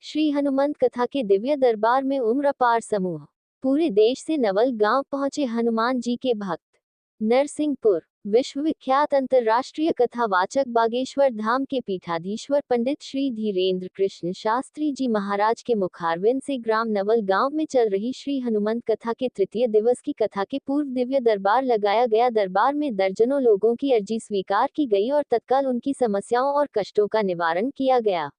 श्री हनुमंत कथा के दिव्य दरबार में उम्र अपार समूह। पूरे देश से नवल गांव पहुंचे हनुमान जी के भक्त। नरसिंहपुर विश्वविख्यात अंतर्राष्ट्रीय कथावाचक बागेश्वर धाम के पीठाधीश्वर पंडित श्री धीरेन्द्र कृष्ण शास्त्री जी महाराज के मुखारविंद से ग्राम नवल गांव में चल रही श्री हनुमंत कथा के तृतीय दिवस की कथा के पूर्व दिव्य दरबार लगाया गया। दरबार में दर्जनों लोगों की अर्जी स्वीकार की गई और तत्काल उनकी समस्याओं और कष्टों का निवारण किया गया।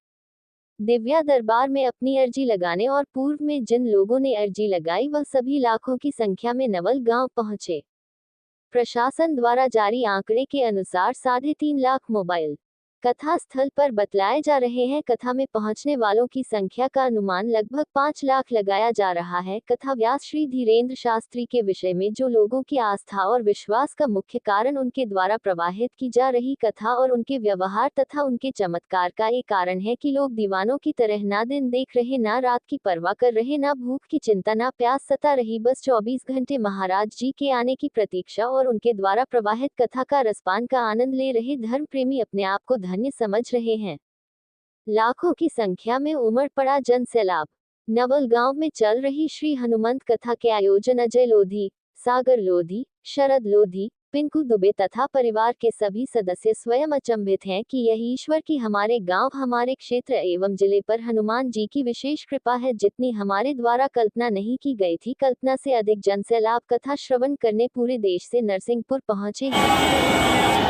दिव्या दरबार में अपनी अर्जी लगाने और पूर्व में जिन लोगों ने अर्जी लगाई वह सभी लाखों की संख्या में नवल गांव पहुंचे। प्रशासन द्वारा जारी आंकड़े के अनुसार 3.5 लाख मोबाइल कथा स्थल पर बतलाए जा रहे हैं। कथा में पहुंचने वालों की संख्या का अनुमान लगभग 5 लाख लगाया जा रहा है। कथा व्यास श्री धीरेन्द्र शास्त्री के विषय में जो लोगों की आस्था और विश्वास का मुख्य कारण उनके द्वारा प्रवाहित की जा रही कथा और उनके व्यवहार तथा उनके चमत्कार का एक कारण है कि लोग दीवानों की तरह ना दिन देख रहे, ना रात की परवाह कर रहे, ना भूख की चिंता, ना प्यास सता रही, बस 24 घंटे महाराज जी के आने की प्रतीक्षा और उनके द्वारा प्रवाहित कथा का रसपान का आनंद ले रहे धर्म प्रेमी अपने आप को धन्य समझ रहे हैं। लाखों की संख्या में उमड़ पड़ा जन सैलाब। नवल गांव में चल रही श्री हनुमंत कथा के आयोजन अजय लोधी, सागर लोधी, शरद लोधी, पिंकू दुबे तथा परिवार के सभी सदस्य स्वयं अचंभित हैं कि यह ईश्वर की हमारे गांव, हमारे क्षेत्र एवं जिले पर हनुमान जी की विशेष कृपा है जितनी हमारे द्वारा कल्पना नहीं की गई थी। कल्पना से अधिक जन सैलाब कथा श्रवण करने पूरे देश से नरसिंहपुर पहुंचे हैं।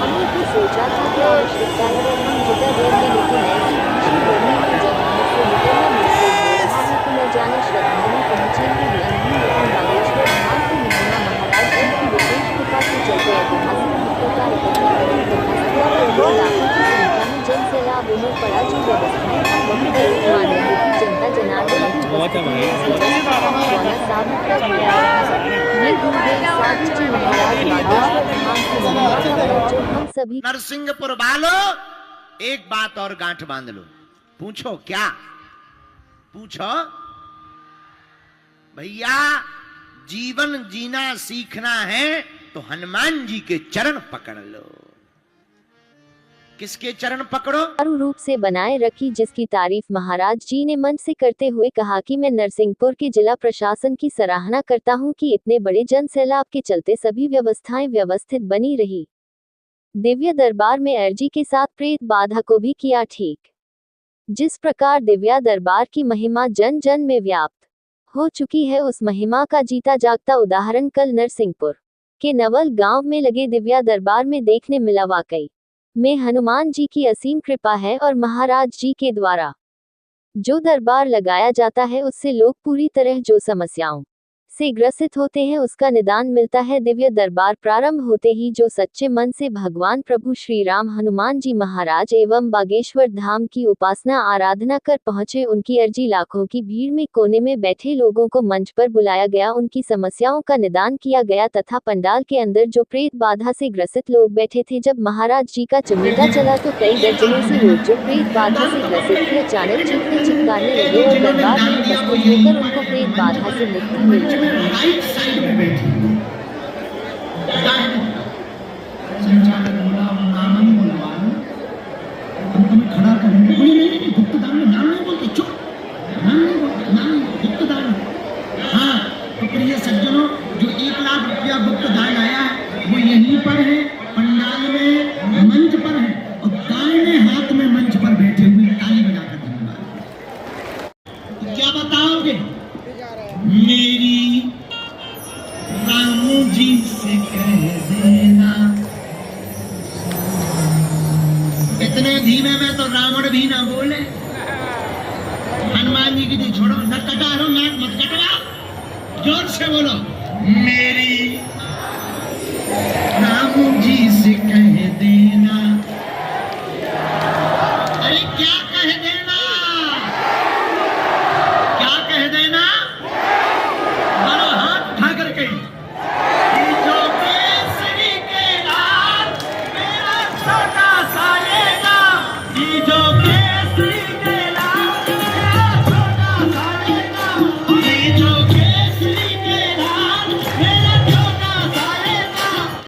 हमने भी सोचा था कि आवश्यकता है और हम जुटा गए हैं, लेकिन ऐसी गर्मी में जब हमसे निकलना मुश्किल हो रहा है तो न जाने श्रद्धालु पहुंचेंगे या नहीं, लेकिन बागेश्वर धाम की महिमा महाराज जी की विशेष कृपा से चलते ऐतिहासिक भक्तों का इकट्ठा करें तथा लाखों की संख्या में जन सैलाब उमड़ पड़ा। जो व्यवस्थाएं हम बहुत अधिक मान रहे थे, जनता जनार्दन की साबित कर दिया है। ये गुरुदेव साधु जी महाराज बागेश्वर धाम की महिमा का जो हम सभी नरसिंहपुर वालों एक बात और गांठ बांध लो। पूछो क्या? पूछो भैया, जीवन जीना सीखना है तो हनुमान जी के चरण पकड़ लो। किसके चरण पकड़ो? चारु रूप से बनाए रखी, जिसकी तारीफ महाराज जी ने मन से करते हुए कहा कि मैं नरसिंहपुर के जिला प्रशासन की सराहना करता हूं कि इतने बड़े जन सैलाब के चलते सभी व्यवस्थाएं व्यवस्थित बनी रही। दिव्य दरबार में अर्जी के साथ प्रेत बाधा को भी किया ठीक। जिस प्रकार दिव्या दरबार की महिमा जन जन में व्याप्त हो चुकी है, उस महिमा का जीता जागता उदाहरण कल नरसिंहपुर के नवल गांव में लगे दिव्या दरबार में देखने मिला। वाकई में हनुमान जी की असीम कृपा है और महाराज जी के द्वारा जो दरबार लगाया जाता है उससे लोग पूरी तरह जो समस्याओं से ग्रसित होते हैं उसका निदान मिलता है। दिव्य दरबार प्रारंभ होते ही जो सच्चे मन से भगवान प्रभु श्री राम हनुमान जी महाराज एवं बागेश्वर धाम की उपासना आराधना कर पहुंचे, उनकी अर्जी लाखों की भीड़ में कोने में बैठे लोगों को मंच पर बुलाया गया, उनकी समस्याओं का निदान किया गया तथा पंडाल के अंदर जो प्रेत बाधा से ग्रसित लोग बैठे थे, जब महाराज जी का चिमटा चला तो कई दर्जनों से लोग जो प्रेत बाधा से ग्रसित थे अचानक चीखने चिल्लाने लगे और दरबार में उपस्थित होकर उनको प्रेत बाधा से मुक्ति मिल चुकी। राइट साइड में बैठी संचालक बोला, नाम बोलवाओ, हम तुम्हें खड़ा करेंगे। बोले नहीं, गुप्तदान में नाम नहीं बोलते, चुप, नाम नहीं बोलते, नाम गुप्तदान। हाँ, तो प्रिय सज्जनों, जो 1 लाख रुपया गुप्तदान आया है वो यहीं पर है, पंडाल में मंच पर है और दाहिने हाथ में मंच पर बैठे हुए ताली बजाकर धन्यवाद। क्या बताओगे? मेरी राम जी से कह देना। इतने धीमे में तो रावण भी ना बोले। हनुमान जी की छोड़ो, न कटा रहो, नाक मत कटवा, जोर से बोलो। मेरी